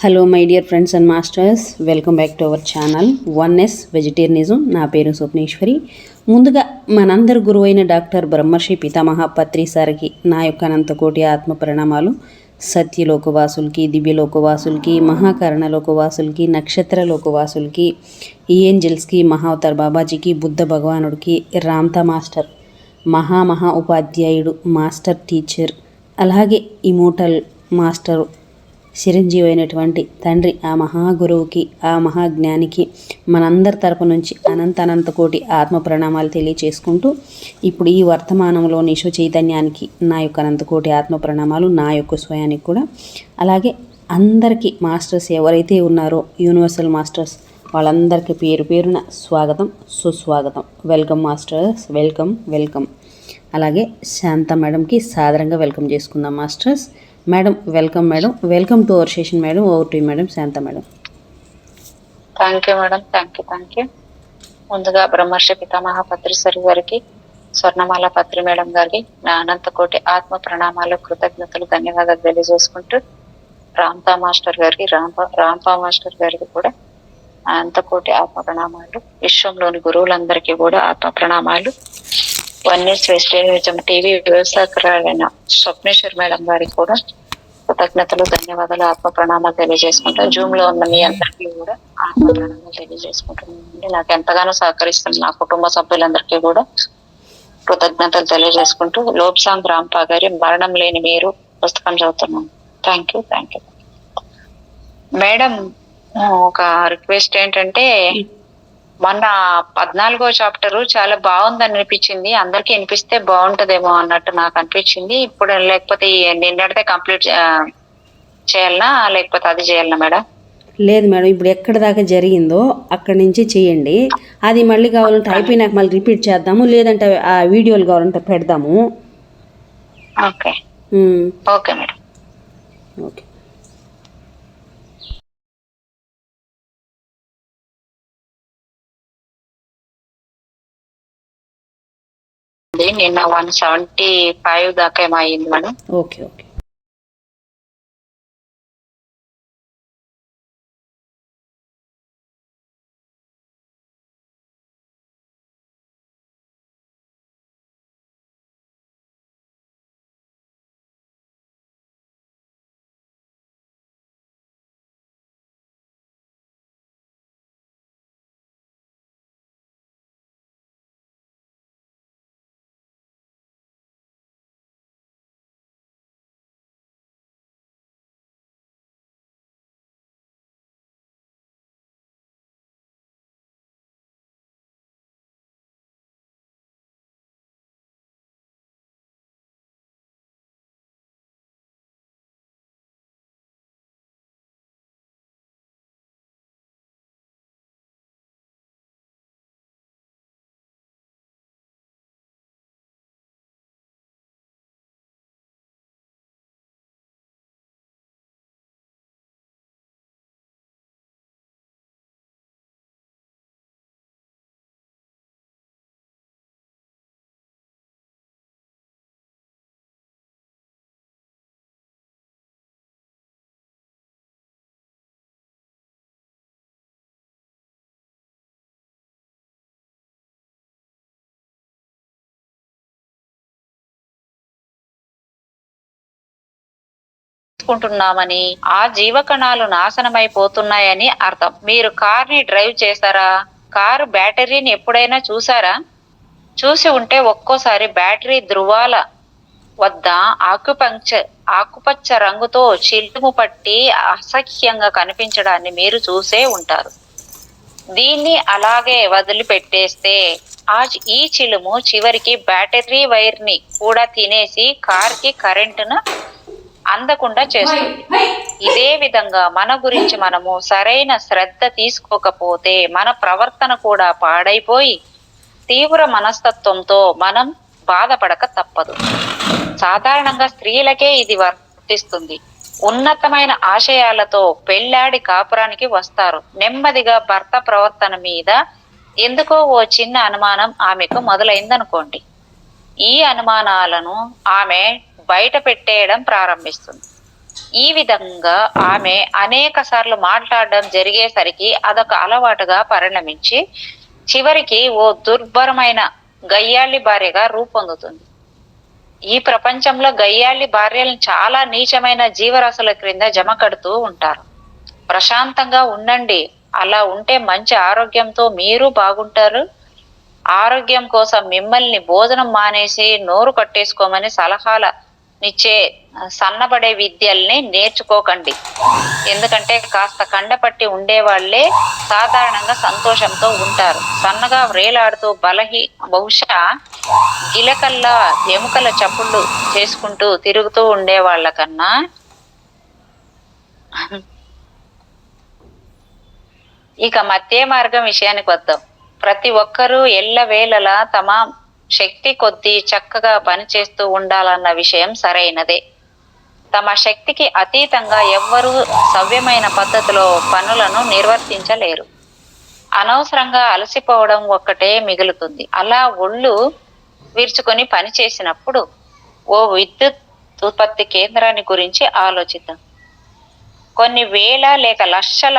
Hello my dear friends and masters, welcome back to our channel 1S vegetarianism. నా పేరు స్వప్నేశ్వరి. ముందుగా మనందరి గురువైన డాక్టర్ బ్రహ్మర్షి పితామహ పత్రి సార్కి నా యొక్క అనంతకోటి ఆత్మ పరిణామాలు. సత్యలోకవాసులకి, దివ్యలోకవాసులకి, మహాకరణలోకవాసులకి, నక్షత్రలోకవాసులకి, ఏంజల్స్కి, మహావతార్ బాబాజీకి, బుద్ధ భగవానుడికి, రామ్తా మాస్టర్ మహా ఉపాధ్యాయుడు, మాస్టర్ టీచర్, అలాగే ఇమోటల్ మాస్టర్ చిరంజీవి అయినటువంటి తండ్రి ఆ మహాగురువుకి, ఆ మహాజ్ఞానికి మనందరి తరపు నుంచి అనంత కోటి ఆత్మ ప్రణామాలు తెలియచేసుకుంటూ, ఇప్పుడు ఈ వర్తమానంలోని విశ్వ చైతన్యానికి నా యొక్క అనంతకోటి ఆత్మ ప్రణామాలు, నా యొక్క స్వయానికి కూడా. అలాగే అందరికీ మాస్టర్స్ ఎవరైతే ఉన్నారో యూనివర్సల్ మాస్టర్స్ వాళ్ళందరికీ పేరు పేరున స్వాగతం, సుస్వాగతం. Welcome masters, welcome. అలాగే శాంత మేడంకి సాదరంగా వెల్కమ్ చేసుకుందాం masters. Madam welcome. Welcome to our session madam. Over to madam, Shanta madam. Thank you madam, thank you. ముందుగా బ్రహ్మర్షి పితామహ పత్రి సార్ గారికి, స్వర్ణమాల పత్రి మేడం గారికి నా అనంతకోటి ఆత్మ ప్రణామాలు, కృతజ్ఞతలు, ధన్యవాదాలు తెలియజేసుకుంటూ, రాంపా మాస్టర్ గారికి కూడా అనంతకోటి ఆత్మ ప్రణామాలు. విశ్వంలోని గురువులందరికీ కూడా ఆత్మ ప్రణామాలు. 1S వెజిటేరియనిజం టీవీ వ్యవస్థాపకురాలైన స్వప్నేశ్వర్ మేడం గారికి కూడా కృతజ్ఞతలు, ధన్యవాదాలు, ఆత్మ ప్రణామాలు తెలియజేసుకుంటా. జూమ్ లో ఉన్న మీ అందరికీ కూడా ఆత్మ ప్రణామాలు తెలియజేసుకుంటున్నానండి. నాకు ఎంతగానో సహకరిస్తున్న నా కుటుంబ సభ్యులందరికీ కూడా కృతజ్ఞతలు తెలియజేసుకుంటూ, లోబ్సాంగ్ రాంపా గారి మరణం లేని మీరు పుస్తకం చదువుతున్నాను. Thank you. మేడం, ఒక రిక్వెస్ట్ ఏంటంటే, మొన్న 14వ చాప్టర్ చాలా బాగుందని అనిపించింది. అందరికి వినిపిస్తే బాగుంటదేమో అన్నట్టు నాకు అనిపించింది. ఇప్పుడు లేకపోతే నిన్నటిదే కంప్లీట్ చేయాలనా, లేకపోతే అది చేయాలనా మేడం? లేదు మేడం, ఇప్పుడు ఎక్కడ దాకా జరిగిందో అక్కడి నుంచి చేయండి. అది మళ్ళీ కావాలంటే అయిపోయినాక మళ్ళీ రిపీట్ చేద్దాము, లేదంటే ఆ వీడియోలు కావాలంటే పెడదాము. Okay madam. ఓకే. నిన్న 175 దాకా ఏమో అయింది మేడం. ఓకే. కుంటున్నామని, ఆ జీవకణాలు నాశనమైపోతున్నాయని అర్థం. మీరు కార్ని డ్రైవ్ చేశారా? కారు బ్యాటరీని ఎప్పుడైనా చూసారా? చూసి ఉంటే ఒక్కోసారి బ్యాటరీ ధృవాల వద్ద ఆకుపచ్చ రంగుతో చిల్లుము పట్టి అసహ్యంగా కనిపించడాన్ని మీరు చూసే ఉంటారు. దీన్ని అలాగే వదిలిపెట్టేస్తే ఈ చిలుము చివరికి బ్యాటరీ వైర్ ని కూడా తినేసి కార్కి కరెంటును అందకుండా చేస్తుంది. ఇదే విధంగా మన గురించి మనము సరైన శ్రద్ధ తీసుకోకపోతే మన ప్రవర్తన కూడా పాడైపోయి తీవ్ర మనస్తత్వంతో మనం బాధపడక తప్పదు. సాధారణంగా స్త్రీలకే ఇది వర్తిస్తుంది. ఉన్నతమైన ఆశయాలతో పెళ్లాడి కాపురానికి వస్తారు. నెమ్మదిగా భర్త ప్రవర్తన మీద ఎందుకో ఓ చిన్న అనుమానం ఆమెకు మొదలైందనుకోండి. ఈ అనుమానాలను ఆమె బయట పెట్టేయడం ప్రారంభిస్తుంది. ఈ విధంగా ఆమె అనేక సార్లు మాట్లాడడం జరిగేసరికి అదొక అలవాటుగా పరిణమించి చివరికి ఓ దుర్భరమైన గయ్యాళి భార్యగా రూపొందుతుంది. ఈ ప్రపంచంలో గయ్యాళి భార్యలను చాలా నీచమైన జీవరాశుల క్రింద జమ కడుతూ ఉంటారు. ప్రశాంతంగా ఉండండి. అలా ఉంటే మంచి ఆరోగ్యంతో మీరు బాగుంటారు. ఆరోగ్యం కోసం మిమ్మల్ని భోజనం మానేసి నోరు కట్టేసుకోమని సలహాలనిచ్చే సన్నబడే విద్యల్ని నేర్చుకోకండి. ఎందుకంటే కాస్త కండపట్టి ఉండేవాళ్లే సాధారణంగా సంతోషంతో ఉంటారు. సన్నగా వ్రేలాడుతూ బహుశా గిలకల్లా ఎముకల చప్పుళ్ళు చేసుకుంటూ తిరుగుతూ ఉండేవాళ్ల కన్నా ఇక మధ్య మార్గం విషయానికి వద్దాం. ప్రతి ఒక్కరూ ఎల్లవేళలా తమ శక్తి కొద్దీ చక్కగా పనిచేస్తూ ఉండాలన్న విషయం సరైనదే. తమ శక్తికి అతీతంగా ఎవ్వరూ సవ్యమైన పద్ధతిలో పనులను నిర్వర్తించలేరు. అనవసరంగా అలసిపోవడం ఒక్కటే మిగులుతుంది. అలా ఒళ్ళు విరుచుకొని పని చేసినప్పుడు ఓ విద్యుత్ ఉత్పత్తి కేంద్రాన్ని గురించి ఆలోచిద్దాం. కొన్ని వేల లేక లక్షల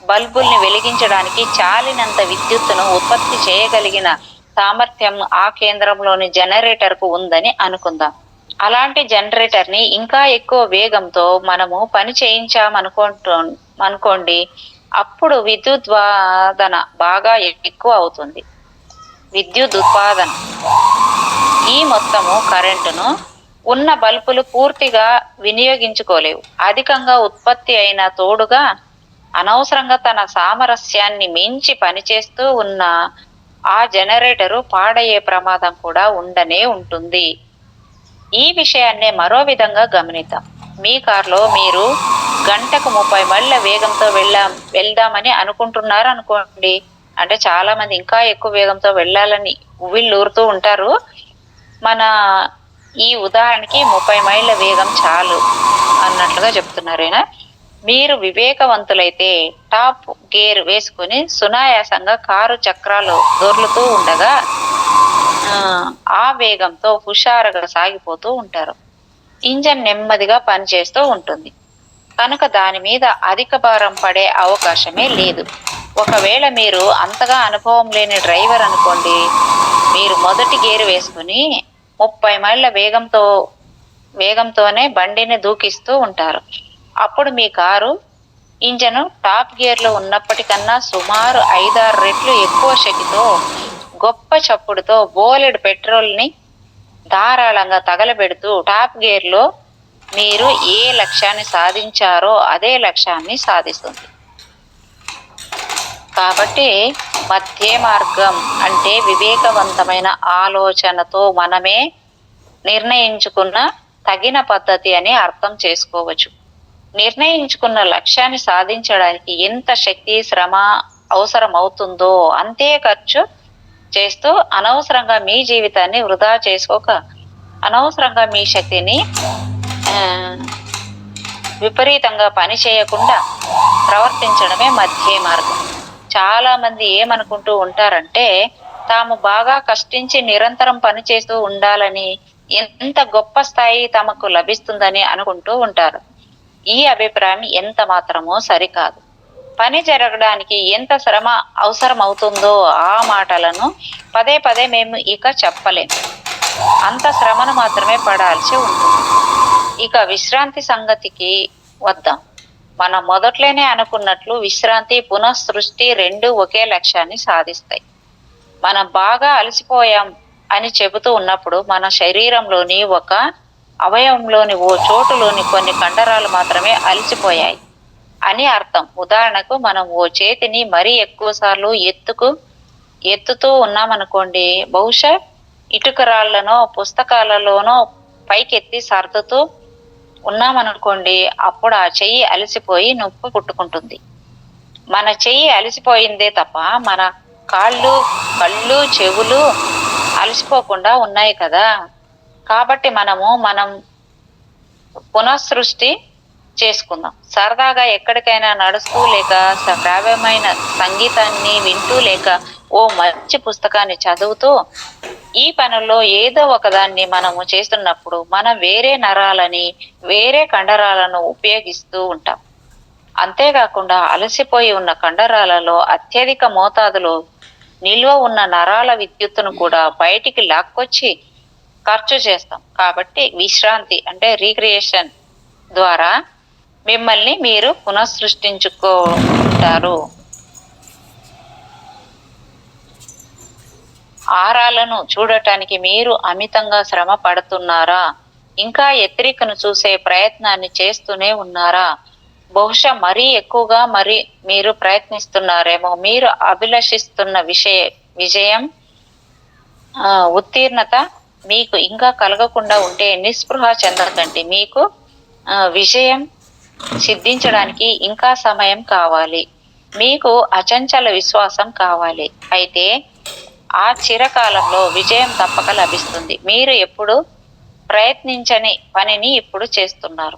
బల్బుల్ని వెలిగించడానికి చాలినంత విద్యుత్తును ఉత్పత్తి చేయగలిగిన సామర్థ్యం ఆ కేంద్రంలోని జనరేటర్కు ఉందని అనుకుందాం. అలాంటి జనరేటర్ ని ఇంకా ఎక్కువ వేగంతో మనము పని చేయించామనుకోండి, అప్పుడు విద్యుద్వాదన బాగా ఎక్కువ అవుతుంది. విద్యుత్ ఉత్పాదన ఈ మొత్తము కరెంటును ఉన్న బల్బులు పూర్తిగా వినియోగించుకోలేవు. అధికంగా ఉత్పత్తి అయిన తోడుగా అనవసరంగా తన సామరస్యాన్ని మించి పనిచేస్తూ ఉన్న ఆ జనరేటరు పాడయ్యే ప్రమాదం కూడా ఉండనే ఉంటుంది. ఈ విషయాన్నే మరో విధంగా గమనిద్దాం. మీ కారులో మీరు గంటకు 30 మైళ్ళ వేగంతో వెళ్దామని అనుకుంటున్నారు అనుకోండి. అంటే చాలా మంది ఇంకా ఎక్కువ వేగంతో వెళ్ళాలని ఉవ్విళ్ళూరుతూ ఉంటారు. మన ఈ ఉదాహరణకి 30 మైళ్ళ వేగం చాలు అన్నట్లుగా చెప్తున్నారేనా. మీరు వివేకవంతులైతే టాప్ గేర్ వేసుకుని సునాయాసంగా కారు చక్రాలు దొర్లుతూ ఉండగా ఆ వేగంతో హుషారుగా సాగిపోతూ ఉంటారు. ఇంజన్ నెమ్మదిగా పనిచేస్తూ ఉంటుంది కనుక దాని మీద అధిక భారం పడే అవకాశమే లేదు. ఒకవేళ మీరు అంతగా అనుభవం లేని డ్రైవర్ అనుకోండి, మీరు మొదటి గేరు వేసుకుని 30 మైళ్ళ వేగంతోనే బండిని దూకిస్తూ ఉంటారు. అప్పుడు మీ కారు ఇంజను టాప్ గేర్లో ఉన్నప్పటికన్నా సుమారు 5-6 రెట్లు ఎక్కువ శక్తితో గొప్ప చప్పుడుతో బోలెడు పెట్రోల్ని ధారాళంగా తగలబెడుతూ టాప్ గేర్లో మీరు ఏ లక్ష్యాన్ని సాధించారో అదే లక్ష్యాన్ని సాధిస్తుంది. కాబట్టి మధ్య మార్గం అంటే వివేకవంతమైన ఆలోచనతో మనమే నిర్ణయించుకున్న తగిన పద్ధతి అని అర్థం చేసుకోవచ్చు. నిర్ణయించుకున్న లక్ష్యాన్ని సాధించడానికి ఎంత శక్తి శ్రమ అవసరం అవుతుందో అంతే ఖర్చు చేస్తూ అనవసరంగా మీ జీవితాన్ని వృధా చేసుకోక, అనవసరంగా మీ శక్తిని విపరీతంగా పని చేయకుండా ప్రవర్తించడమే మధ్య మార్గం. చాలా మంది ఏమనుకుంటూ ఉంటారంటే తాము బాగా కష్టించి నిరంతరం పనిచేస్తూ ఉండాలని, ఎంత గొప్ప స్థాయి తమకు లభిస్తుందని అనుకుంటూ ఉంటారు. ఈ అభిప్రాయం ఎంత మాత్రమో సరికాదు. పని జరగడానికి ఎంత శ్రమ అవసరం అవుతుందో ఆ మాటలను పదే పదే మేము ఇక చెప్పలేము. అంత శ్రమను మాత్రమే పడాల్సి ఉంటుంది. ఇక విశ్రాంతి సంగతికి వద్దాం. మనం మొదట్లోనే అనుకున్నట్లు విశ్రాంతి, పునఃసృష్టి రెండూ ఒకే లక్ష్యాన్ని సాధిస్తాయి. మనం బాగా అలసిపోయాం అని చెబుతూ ఉన్నప్పుడు మన శరీరంలోని ఒక అవయవంలోని ఓ చోటులోని కొన్ని కండరాలు మాత్రమే అలసిపోయాయి అని అర్థం. ఉదాహరణకు మనం ఓ చేతిని మరీ ఎక్కువ సార్లు ఎత్తుతూ ఉన్నామనుకోండి, బహుశా ఇటుకరాళ్లనో పుస్తకాలలోనో పైకెత్తి సర్దుతూ ఉన్నామనుకోండి, అప్పుడు ఆ చెయ్యి అలసిపోయి నొప్పి పుట్టుకుంటుంది. మన చెయ్యి అలసిపోయిందే తప్ప మన కాళ్ళు, కళ్ళు, చెవులు అలసిపోకుండా ఉన్నాయి కదా. కాబట్టి మనం పునఃసృష్టి చేసుకుందాం. సరదాగా ఎక్కడికైనా నడుస్తూ లేక శ్రావ్యమైన సంగీతాన్ని వింటూ లేక ఓ మంచి పుస్తకాన్ని చదువుతూ ఈ పనుల్లో ఏదో ఒకదాన్ని మనము చేస్తున్నప్పుడు మనం వేరే నరాలని వేరే కండరాలను ఉపయోగిస్తూ ఉంటాం. అంతేకాకుండా అలసిపోయి ఉన్న కండరాలలో అత్యధిక మోతాదులో నిల్వ ఉన్న నరాల విద్యుత్తును కూడా బయటికి లాక్కొచ్చి ఖర్చు చేస్తాం. కాబట్టి విశ్రాంతి అంటే రీక్రియేషన్ ద్వారా మిమ్మల్ని మీరు పునఃసృష్టించుకుంటారు. ఆరాలను చూడటానికి మీరు అమితంగా శ్రమ పడుతున్నారా? ఇంకా ఎత్రికను చూసే ప్రయత్నాన్ని చేస్తూనే ఉన్నారా? బహుశా మరీ ఎక్కువగా మీరు ప్రయత్నిస్తున్నారేమో. మీరు అభిలషిస్తున్న విజయం ఉత్తీర్ణత మీకు ఇంకా కలగకుండా ఉంటే నిస్పృహ చెందకండి. మీకు విజయం సిద్ధించడానికి ఇంకా సమయం కావాలి. మీకు అచంచల విశ్వాసం కావాలి. అయితే ఆ చిరకాలంలో విజయం తప్పక లభిస్తుంది. మీరు ఎప్పుడు ప్రయత్నించని పనిని ఇప్పుడు చేస్తున్నారు.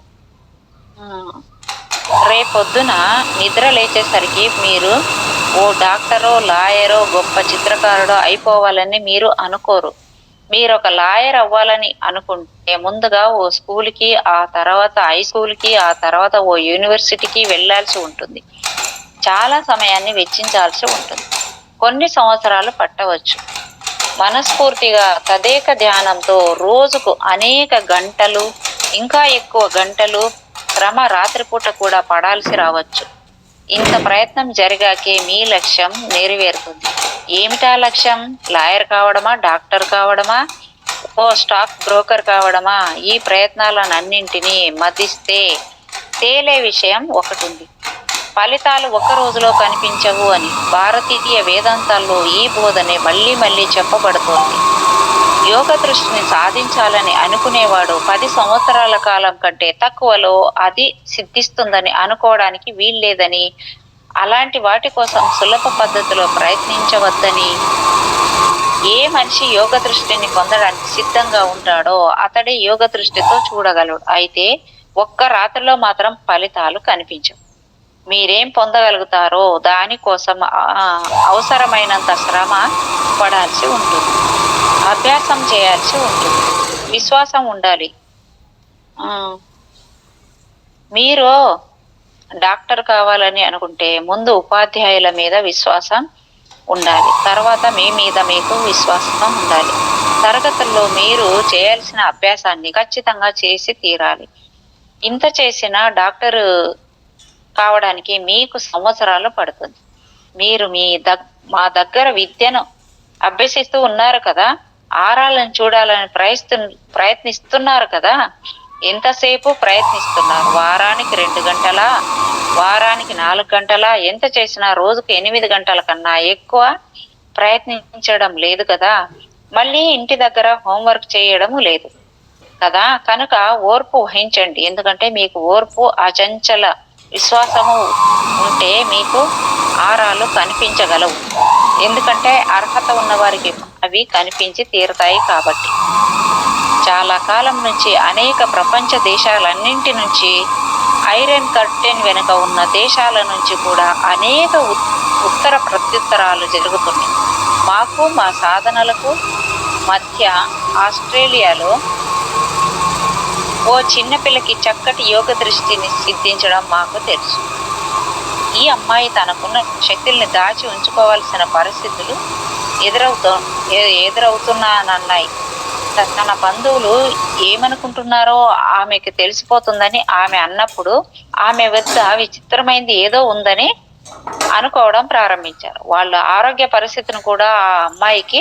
రేపొద్దున నిద్ర లేచేసరికి మీరు ఓ డాక్టరో లాయరో గొప్ప చిత్రకారుడో అయిపోవాలని మీరు అనుకోరు. మీరు ఒక లాయర్ అవ్వాలని అనుకుంటే ముందుగా ఓ స్కూల్కి, ఆ తర్వాత హై స్కూల్కి, ఆ తర్వాత ఓ యూనివర్సిటీకి వెళ్ళాల్సి ఉంటుంది. చాలా సమయాన్ని వెచ్చించాల్సి ఉంటుంది. కొన్ని సంవత్సరాలు పట్టవచ్చు. మనస్ఫూర్తిగా తదేక ధ్యానంతో రోజుకు అనేక గంటలు, ఇంకా ఎక్కువ గంటలు శ్రమ రాత్రిపూట కూడా పడాల్సి రావచ్చు. ఇంత ప్రయత్నం జరిగాకే మీ లక్ష్యం నెరవేరుతుంది. ఏమిటా లక్ష్యం? లాయర్ కావడమా, డాక్టర్ కావడమా, ఓ స్టాక్ బ్రోకర్ కావడమా? ఈ ప్రయత్నాలన్నింటినీ మదిస్తే తేలే విషయం ఒకటి ఉంది. ఫలితాలు ఒక రోజులో కనిపించవు అని భారతీయ వేదాంతాల్లో ఈ బోధనే మళ్ళీ మళ్ళీ చెప్పబడుతోంది. యోగ దృష్టిని సాధించాలని అనుకునేవాడు 10 సంవత్సరాల కాలం కంటే తక్కువలో అది సిద్ధిస్తుందని అనుకోవడానికి వీల్లేదని, అలాంటి వాటి కోసం సులభ పద్ధతిలో ప్రయత్నించవద్దని, ఏ మనిషి యోగ దృష్టిని పొందడానికి సిద్ధంగా ఉంటాడో అతడే యోగ దృష్టితో చూడగలడు. అయితే ఒక్క రాత్రిలో మాత్రం ఫలితాలు కనిపించవు. మీరేం పొందగలుగుతారో దానికోసం అవసరమైనంత శ్రమ పడాల్సి ఉంటుంది, అభ్యాసం చేయాల్సి ఉంటుంది, విశ్వాసం ఉండాలి. మీరు డాక్టర్ కావాలని అనుకుంటే ముందు ఉపాధ్యాయుల మీద విశ్వాసం ఉండాలి, తర్వాత మీ మీద మీకు విశ్వాసం ఉండాలి. తరగతుల్లో మీరు చేయాల్సిన అభ్యాసాన్ని ఖచ్చితంగా చేసి తీరాలి. ఇంత చేసిన డాక్టర్ కావడానికి మీకు సంవత్సరాలు పడుతుంది. మీరు మా దగ్గర విద్యను అభ్యసిస్తూ ఉన్నారు కదా, ఆరాలను చూడాలని ప్రయత్నిస్తున్నారు కదా. ఎంతసేపు ప్రయత్నిస్తున్నారు? వారానికి 2 గంటలా, వారానికి 4 గంటలా? ఎంత చేసినా రోజుకు 8 గంటల కన్నా ఎక్కువ ప్రయత్నించడం లేదు కదా. మళ్ళీ ఇంటి దగ్గర హోంవర్క్ చేయడం లేదు కదా. కనుక ఓర్పు వహించండి. ఎందుకంటే మీకు ఓర్పు, అచంచల విశ్వాసము ఉంటే మీకు ఆరాలు కనిపించగలవు. ఎందుకంటే అర్హత ఉన్న వారికి అవి కనిపించి తీరుతాయి కాబట్టి. చాలా కాలం నుంచి అనేక ప్రపంచ దేశాలన్నింటి నుంచి, ఐరన్ కర్టెన్ వెనుక ఉన్న దేశాల నుంచి కూడా అనేక ఉత్తర ప్రత్యుత్తరాలు జరుగుతున్నాయి. మాకు మా సాధనలకు మధ్య ఆస్ట్రేలియాలో ఓ చిన్నపిల్లకి చక్కటి యోగ దృష్టిని సిద్ధించడం మాకు తెలుసు. ఈ అమ్మాయి తనకున్న శక్తుల్ని దాచి ఉంచుకోవాల్సిన పరిస్థితులు ఎదురవుతున్నానన్నాయి. తన బంధువులు ఏమనుకుంటున్నారో ఆమెకు తెలిసిపోతుందని ఆమె అన్నప్పుడు ఆమె వద్ద విచిత్రమైంది ఏదో ఉందని అనుకోవడం ప్రారంభించారు. వాళ్ళ ఆరోగ్య పరిస్థితిని కూడా ఆ అమ్మాయికి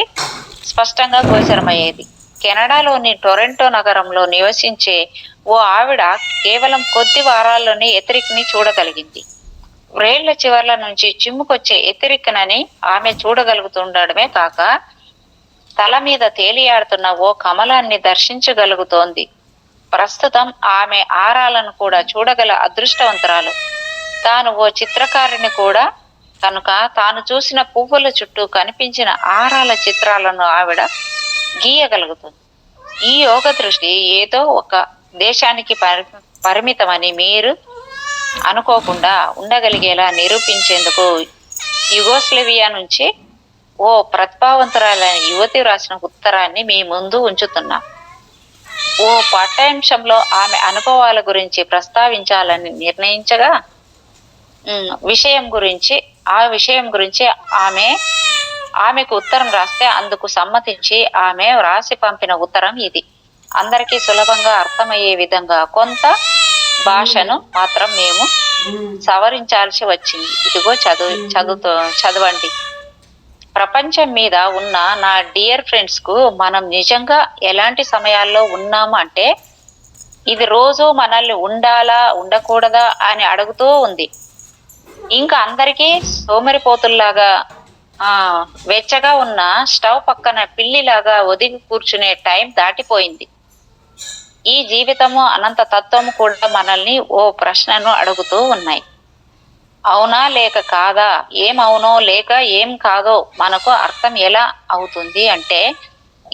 స్పష్టంగా గోచరమయ్యేది. కెనడాలోని టొరంటో నగరంలో నివసించే ఓ ఆవిడ కేవలం కొద్ది వారాల్లోనే ఎతిరిక్ని చూడగలిగింది. వ్రేళ్ల చివర్ల నుంచి చిమ్ముకొచ్చే ఎతిరిక్నని ఆమె చూడగలుగుతుండడమే కాక తల మీద తేలియాడుతున్న ఓ కమలాన్ని దర్శించగలుగుతోంది. ప్రస్తుతం ఆమె ఆరాలను కూడా చూడగల అదృష్టవంతురాలు. తాను ఓ చిత్రకారిని కూడా కనుక తాను చూసిన పువ్వుల చుట్టూ కనిపించిన ఆరాల చిత్రాలను ఆవిడ గీయగలుగుతుంది. ఈ యోగ దృష్టి ఏదో ఒక దేశానికి పరిమితమని మీరు అనుకోకుండా ఉండగలిగేలా నిరూపించేందుకు యుగోస్లేవియా నుంచి ఓ ప్రతిభావంతురాలైన యువతి రాసిన ఉత్తరాన్ని మీ ముందు ఉంచుతున్నా. ఓ పాఠ్యాంశంలో ఆమె అనుభవాల గురించి ప్రస్తావించాలని నిర్ణయించగా విషయం గురించి ఆమెకు ఉత్తరం రాస్తే అందుకు సమ్మతించి ఆమె రాసి పంపిన ఉత్తరం ఇది. అందరికీ సులభంగా అర్థమయ్యే విధంగా కొంత భాషను మాత్రం మేము సవరించాల్సి వచ్చింది. ఇదిగో చదవండి. ప్రపంచం మీద ఉన్న నా డియర్ ఫ్రెండ్స్ కు మనం నిజంగా ఎలాంటి సమయాల్లో ఉన్నాము అంటే, ఇది రోజు మనల్ని ఉండాలా ఉండకూడదా అని అడుగుతూ ఉంది. ఇంకా అందరికీ సోమరిపోతుల్లాగా వెచ్చగా ఉన్న స్టవ్ పక్కన పిల్లిలాగా ఒదిగి కూర్చునే టైం దాటిపోయింది. ఈ జీవితము అనంత తత్వము కూడా మనల్ని ఓ ప్రశ్నను అడుగుతూ ఉన్నాయి. అవునా లేక కాదా, ఏం అవునో లేక ఏం కాదో మనకు అర్థం ఎలా అవుతుంది అంటే,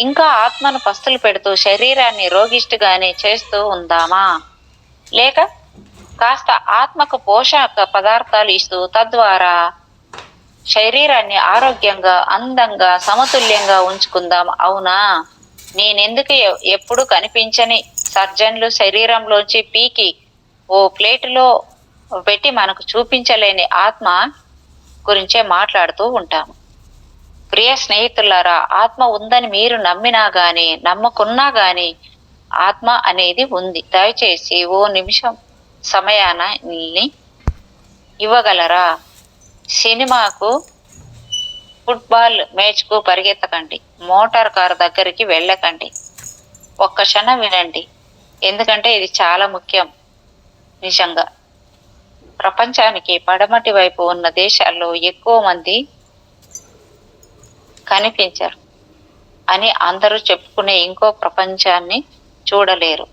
ఇంకా ఆత్మను పస్తులు పెడుతూ శరీరాన్ని రోగిష్టిగానే చేస్తూ ఉందామా, లేక కాస్త ఆత్మకు పోషక పదార్థాలు ఇస్తూ తద్వారా శరీరాన్ని ఆరోగ్యంగా అందంగా సమతుల్యంగా ఉంచుకుందాం. అవునా? నేనెందుకు ఎప్పుడు కనిపించని సర్జన్లు శరీరంలోంచి పీకి ఓ ప్లేటులో పెట్టి మనకు చూపించలేని ఆత్మ గురించే మాట్లాడుతూ ఉంటాము. ప్రియ స్నేహితులారా, ఆత్మ ఉందని మీరు నమ్మినా గాని నమ్మకున్నా గాని ఆత్మ అనేది ఉంది. దయచేసి ఓ నిమిషం సమయాన్ని ఇవ్వగలరా? సినిమాకు, ఫుట్బాల్ మ్యాచ్కు పరిగెత్తకండి, మోటార్ కారు దగ్గరికి వెళ్ళకండి. ఒక్క క్షణం వినండి, ఎందుకంటే ఇది చాలా ముఖ్యం. నిజంగా ప్రపంచానికి పడమటి వైపు ఉన్న దేశాల్లో ఎక్కువ మంది కనిపించరు అని అందరూ చెప్పుకునే ఇంకో ప్రపంచాన్ని చూడలేరు.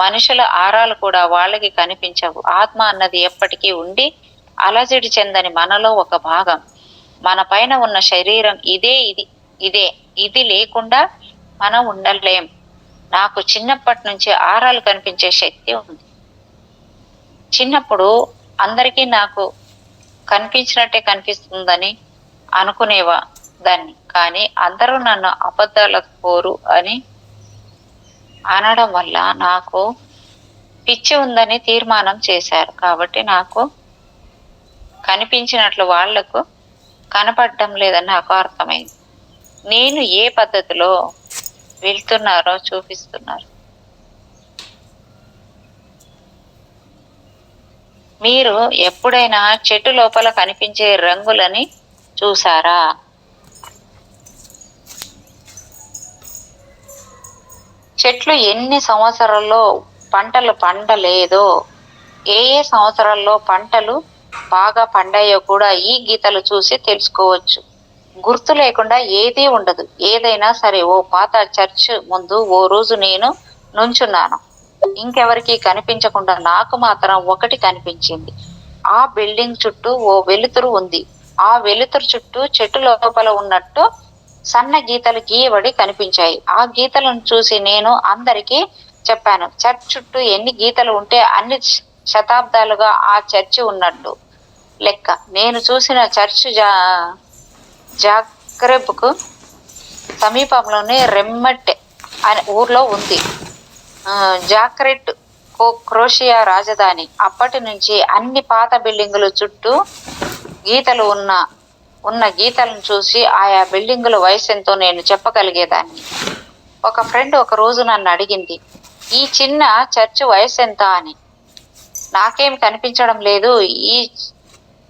మనుషుల ఆరాలు కూడా వాళ్ళకి కనిపించవు. ఆత్మ అన్నది ఎప్పటికీ ఉండి అలజడి చెందని మనలో ఒక భాగం. మన పైన ఉన్న శరీరం ఇది లేకుండా మనం ఉండలేం. నాకు చిన్నప్పటి నుంచి ఆరాలు కనిపించే శక్తి ఉంది. చిన్నప్పుడు అందరికీ నాకు కనిపించినట్టే కనిపిస్తుందని అనుకునేవా దాన్ని. కానీ అందరూ నన్ను అబద్ధాల కోరు అని అనడం వల్ల నాకు పిచ్చి ఉందని తీర్మానం చేశారు. కాబట్టి నాకు కనిపించినట్లు వాళ్లకు కనపడటం లేదని నాకు అర్థమైంది. నేను ఏ పద్ధతిలో వెళ్తున్నారో చూపిస్తున్నారు. మీరు ఎప్పుడైనా చెట్టు లోపల కనిపించే రంగులని చూసారా? చెట్లు ఎన్ని సంవత్సరాల్లో పంటలు పండలేదో, ఏ సంవత్సరాల్లో పంటలు బాగా పండాయో కూడా ఈ గీతలు చూసి తెలుసుకోవచ్చు. గుర్తు లేకుండా ఏదీ ఉండదు. ఏదైనా సరే, ఓ పాత చర్చ్ ముందు ఓ రోజు నేను నుంచున్నాను. ఇంకెవరికి కనిపించకుండా నాకు మాత్రం ఒకటి కనిపించింది. ఆ బిల్డింగ్ చుట్టూ ఓ వెలుతురు ఉంది. ఆ వెలుతురు చుట్టూ చెట్టు లోపల ఉన్నట్టు సన్న గీతలు గీయబడి కనిపించాయి. ఆ గీతలను చూసి నేను అందరికీ చెప్పాను, చర్చ్ చుట్టూ ఎన్ని గీతలు ఉంటే అన్ని శతాబ్దాలుగా ఆ చర్చి ఉన్నట్టు లెక్క. నేను చూసిన చర్చ్ జాగ్రెబ్కు సమీపంలోనే రెమ్మెట్ అనే ఊర్లో ఉంది. జాగ్రెబ్ క్రొయేషియా రాజధాని. అప్పటి నుంచి అన్ని పాత బిల్డింగుల చుట్టూ గీతలు ఉన్న గీతలను చూసి ఆయా బిల్డింగుల వయసు ఎంతో నేను చెప్పగలిగేదాన్ని. ఒక ఫ్రెండ్ ఒక రోజు నన్ను అడిగింది, ఈ చిన్న చర్చ్ వయసు ఎంత అని. నాకేం కనిపించడం లేదు.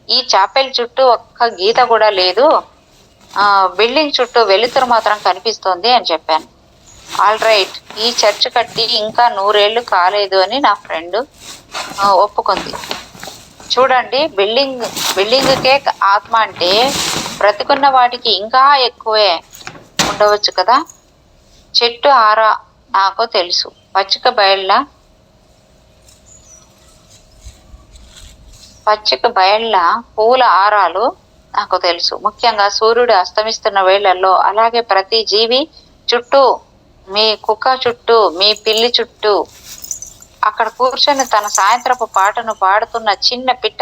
ఈ చాపెల్ చుట్టూ ఒక్క గీత కూడా లేదు. బిల్డింగ్ చుట్టూ వెలుతురు మాత్రం కనిపిస్తోంది అని చెప్పాను. ఆల్ రైట్, ఈ చర్చ్ కట్టి ఇంకా 100 ఏళ్ళు కాలేదు అని నా ఫ్రెండ్ ఒప్పుకుంది. చూడండి, బిల్డింగ్కే ఆత్మ అంటే బ్రతికున్న వాటికి ఇంకా ఎక్కువే ఉండవచ్చు కదా. చెట్టు ఆరా నాకు తెలుసు. పచ్చిక బయళ్ళ పూల ఆరాలు నాకు తెలుసు. ముఖ్యంగా సూర్యుడు అస్తమిస్తున్న వేళల్లో. అలాగే ప్రతి జీవి చుట్టూ, మీ కుక్క చుట్టూ, మీ పిల్లి చుట్టూ. అక్కడ కూర్చొని తన సాయంత్రపు పాటను పాడుతున్న చిన్న పిట్ట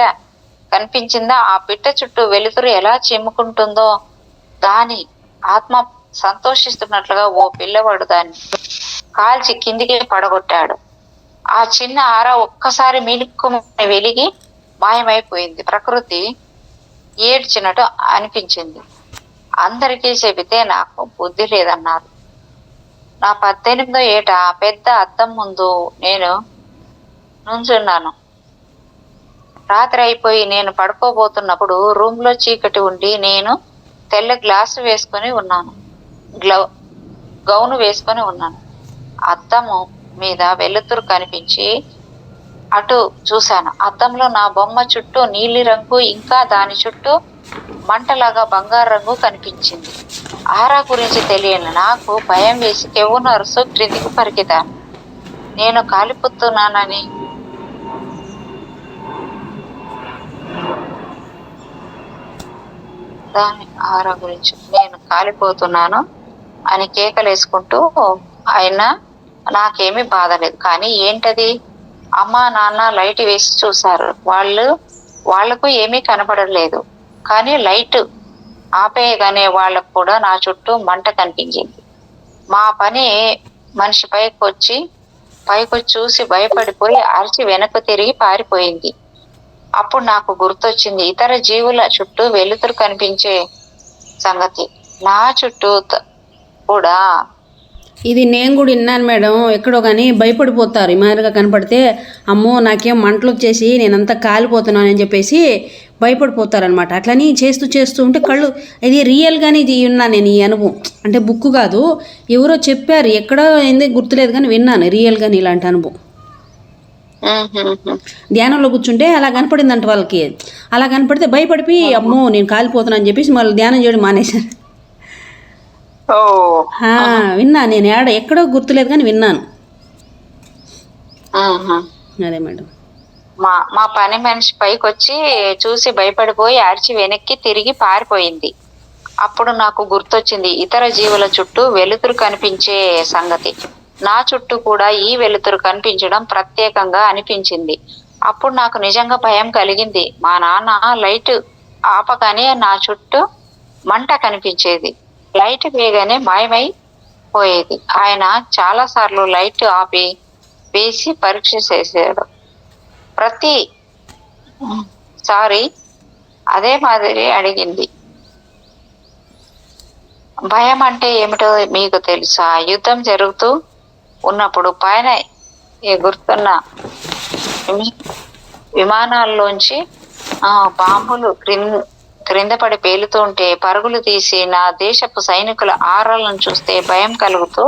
కనిపించిందా? ఆ పిట్ట చుట్టూ వెలుతురు ఎలా చిమ్ముకుంటుందో దాని ఆత్మ సంతోషిస్తున్నట్లుగా ఓ పిల్లవాడు దాన్ని కాల్చి కిందికి పడగొట్టాడు. ఆ చిన్న ఆర ఒక్కసారి మిలుక్కుమని వెలిగి మాయమైపోయింది. ప్రకృతి ఏడ్చినట్టు అనిపించింది. అందరికీ చెబితే నాకు బుద్ధి లేదన్నారు. నా 18వ ఏట పెద్ద అద్దం ముందు నేను నుంచున్నాను. రాత్రి అయిపోయి నేను పడుకోబోతున్నప్పుడు రూమ్ లో చీకటి ఉండి నేను తెల్ల గ్లాసు వేసుకొని ఉన్నాను. గౌను వేసుకొని ఉన్నాను. అద్దము మీద వెలుతురు కనిపించి అటు చూశాను. అద్దంలో నా బొమ్మ చుట్టూ నీలి రంగు, ఇంకా దాని చుట్టూ మంటలాగా బంగారు రంగు కనిపించింది. ఆరా గురించి తెలియని నాకు భయం వేసి కెవ్వున అరుసు క్రిందికి పరిగెత్తాను. నేను కాలిపోతున్నానని దాని ఆరా గురించి నేను కాలిపోతున్నాను అని కేకలేసుకుంటూ అయినా నాకేమీ బాధ లేదు. కానీ ఏంటది? అమ్మ నాన్న లైట్ వేసి చూశారు. వాళ్లకు ఏమీ కనపడలేదు. కానీ లైట్ ఆపేయగానే వాళ్ళకు కూడా నా చుట్టూ మంట కనిపించింది. మా పని మనిషి పైకొచ్చి చూసి భయపడిపోయి అరిచి వెనక్కు తిరిగి పారిపోయింది. అప్పుడు నాకు గుర్తొచ్చింది ఇతర జీవుల చుట్టూ వెలుతురు కనిపించే సంగతి. నా చుట్టూ కూడా ఇది నేను కూడా విన్నాను మేడం. ఎక్కడో కానీ భయపడిపోతారు ఈ మాదిరిగా కనపడితే. అమ్మో నాకేం మంటలు వచ్చేసి నేనంతా కాలిపోతున్నానని చెప్పేసి భయపడిపోతారనమాట. అట్లని చేస్తూ ఉంటే కళ్ళు ఇది రియల్గానే ఇది విన్నాను నేను ఈ అనుభవం. అంటే బుక్ కాదు, ఎవరో చెప్పారు, ఎక్కడో ఏంది గుర్తులేదు కానీ విన్నాను రియల్గానే ఇలాంటి అనుభవం. ధ్యానంలో కూర్చుంటే అలా కనపడిందంట వాళ్ళకి. అలా కనపడితే భయపడిపోయి అమ్మో నేను కాలిపోతున్నాను అని చెప్పేసి మళ్ళీ ధ్యానం చేయడం మానేశారు. విన్నా నేను ఎక్కడో గుర్తులేదు కానీ విన్నాను. అదే మేడం. మా పని మనిషి పైకొచ్చి చూసి భయపడిపోయి అరిచి వెనక్కి తిరిగి పారిపోయింది. అప్పుడు నాకు గుర్తొచ్చింది ఇతర జీవుల చుట్టూ వెలుతురు కనిపించే సంగతి. నా చుట్టూ కూడా ఈ వెలుతురు కనిపించడం ప్రత్యేకంగా అనిపించింది. అప్పుడు నాకు నిజంగా భయం కలిగింది. మా నాన్న లైట్ ఆపగానే నా చుట్టూ మంట కనిపించేది. లైట్ వేగానే మాయమై పోయేది. ఆయన చాలా సార్లు లైట్ ఆపి వేసి పరీక్ష చేసాడు. ప్రతి సారి అదే మాదిరి అడిగింది. భయం అంటే ఏమిటో మీకు తెలుసా? యుద్ధం జరుగుతూ ఉన్నప్పుడు పైన ఎగురుతున్న విమానాల్లోంచి బాంబులు క్రింద పడి పేలుతుంటే పరుగులు తీసి నా దేశపు సైనికుల ఆరాలను చూస్తే భయం కలుగుతూ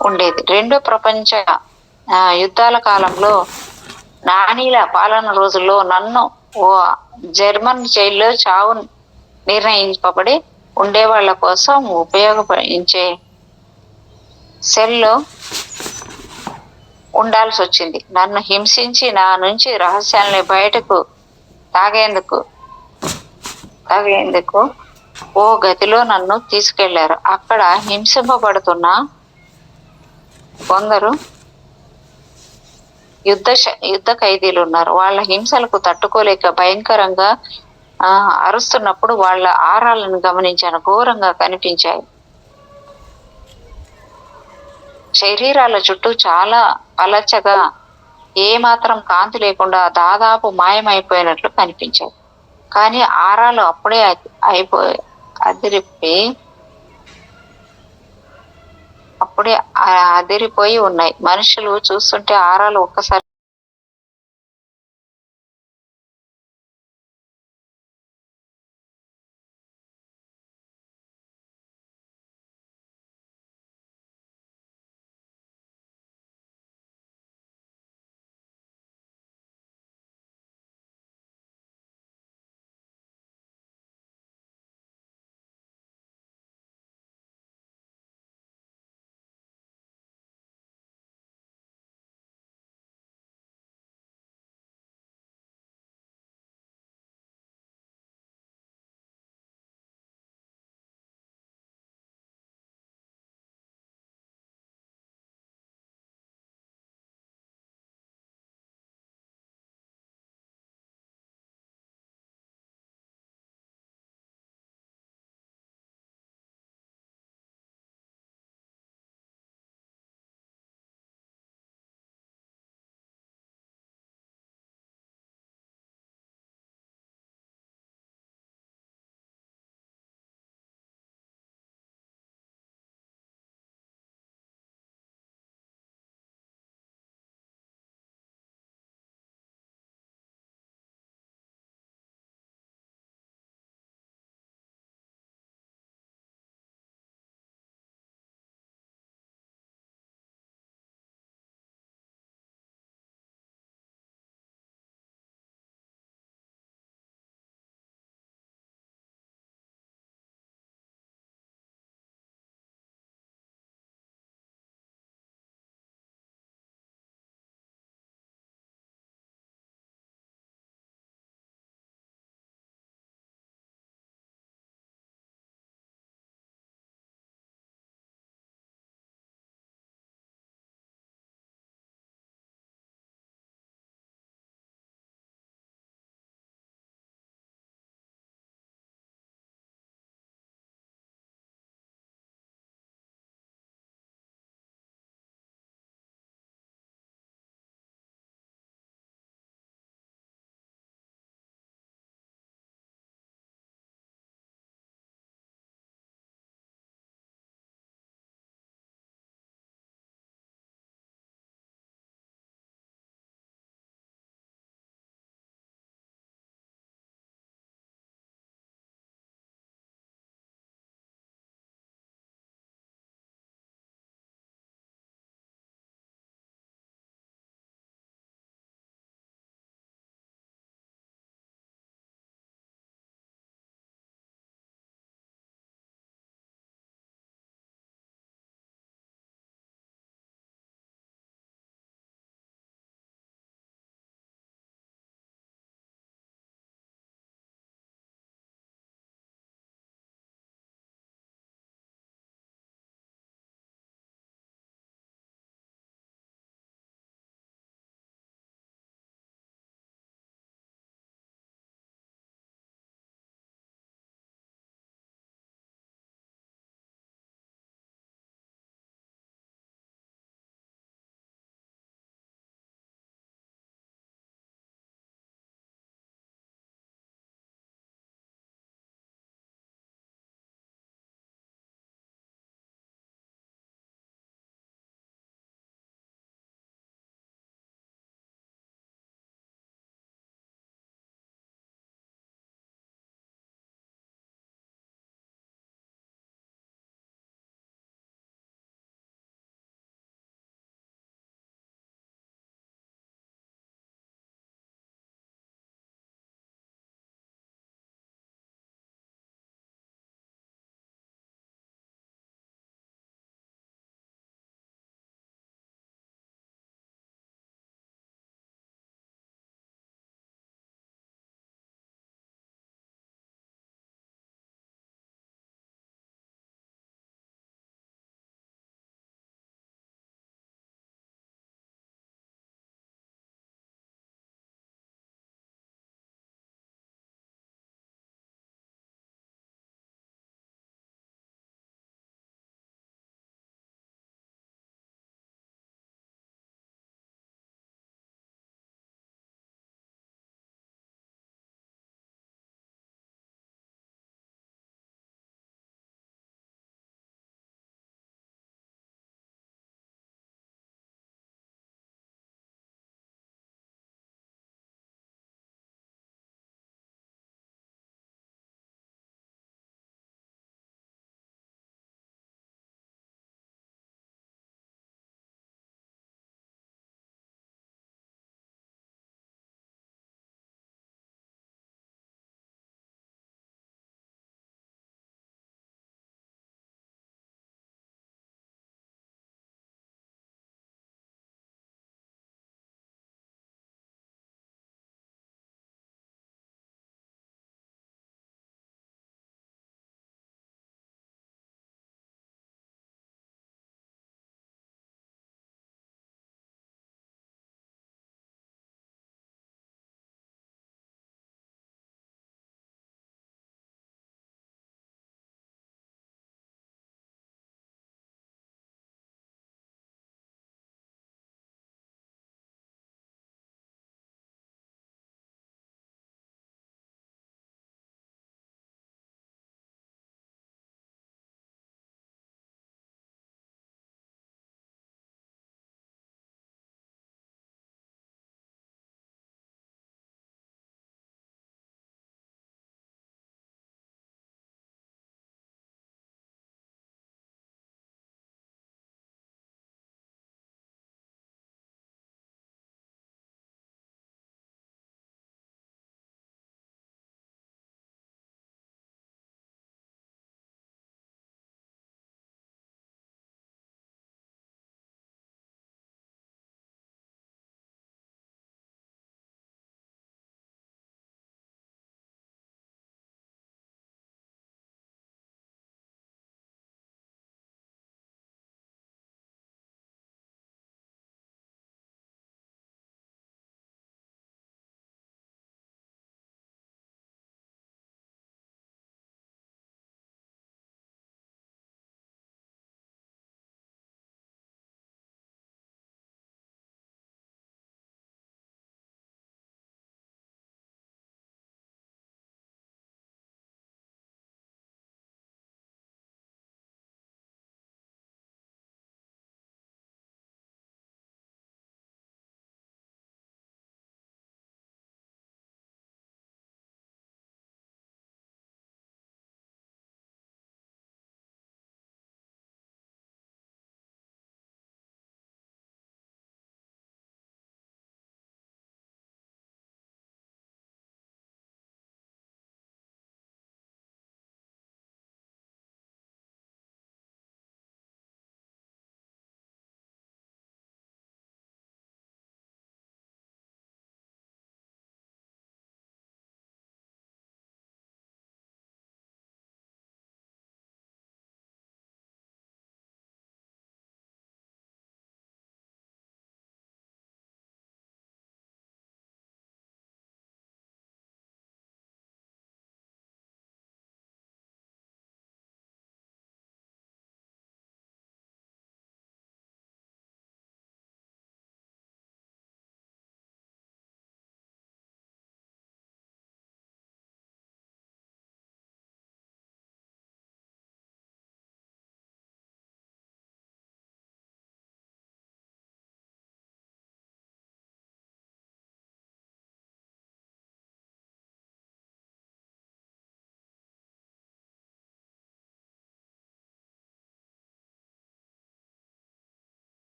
ఉండేది. రెండో ప్రపంచ యుద్ధాల కాలంలో నానీల పాలన రోజుల్లో నన్ను ఓ జర్మన్ జైల్లో చావు నిర్ణయింపబడి ఉండేవాళ్ల కోసం ఉపయోగించే సెల్లో ఉండాల్సి వచ్చింది. నన్ను హింసించి నా నుంచి రహస్యాలని బయటకు తాగేందుకు ఓ గదిలో నన్ను తీసుకెళ్లారు. అక్కడ హింసింపబడుతున్న కొందరు యుద్ధ ఖైదీలు ఉన్నారు. వాళ్ళ హింసలకు తట్టుకోలేక భయంకరంగా అరుస్తున్నప్పుడు వాళ్ళ ఆరాలను గమనించాను. ఘోరంగా కనిపించాయి. శరీరాల చుట్టూ చాలా పలచగా ఏమాత్రం కాంతి లేకుండా దాదాపు మాయమైపోయినట్లు కనిపించాయి. కానీ ఆరాలు అప్పుడే అదిరిపోయి ఉన్నాయి. మనుషులు చూస్తుంటే ఆరాలు ఒక్కసారి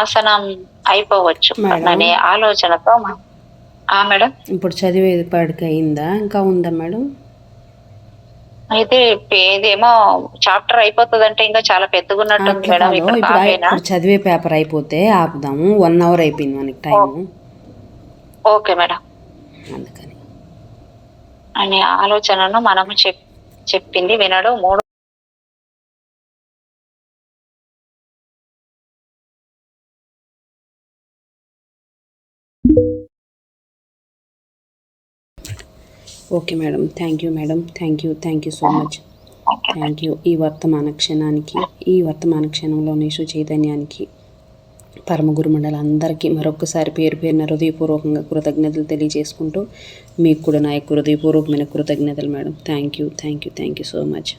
ఆసనం అయిపోవచ్చు మేడం. అనే ఆలోచనతో మేడం ఇప్పుడు చదివేపాడికి అయిందా ఇంకా ఉందా మేడం? అయితే ఇదేమో చాప్టర్ అయిపోతుందంటే ఇంకా చాలా పెద్దగా ఉన్నట్టుంది అట్లా మేడం. కాదు, ఇప్పుడు ఇప్పుడు హాఫేనా? ఇప్పుడు చదివే పేపర్ అయిపోతే ఆపుదాము. 1 అవర్ అయిపోయింది మనకి టైము, ఓకే మేడం అందుకని. అనే ఆలోచనను మనము చెప్పింది వినడు. 3 okay madam, thank you madam, thank you so much. Thank you. ఈ వర్తమాన క్షణంలోని చైతన్యానికి, పరమ గురుమండలందరికీ మరొకసారి పేరు పేరున హృదయపూర్వకంగా కృతజ్ఞతలు తెలియజేసుకుంటూ, మీకు కూడా నా యొక్క హృదయపూర్వకమైన కృతజ్ఞతలు madam. Thank you so much.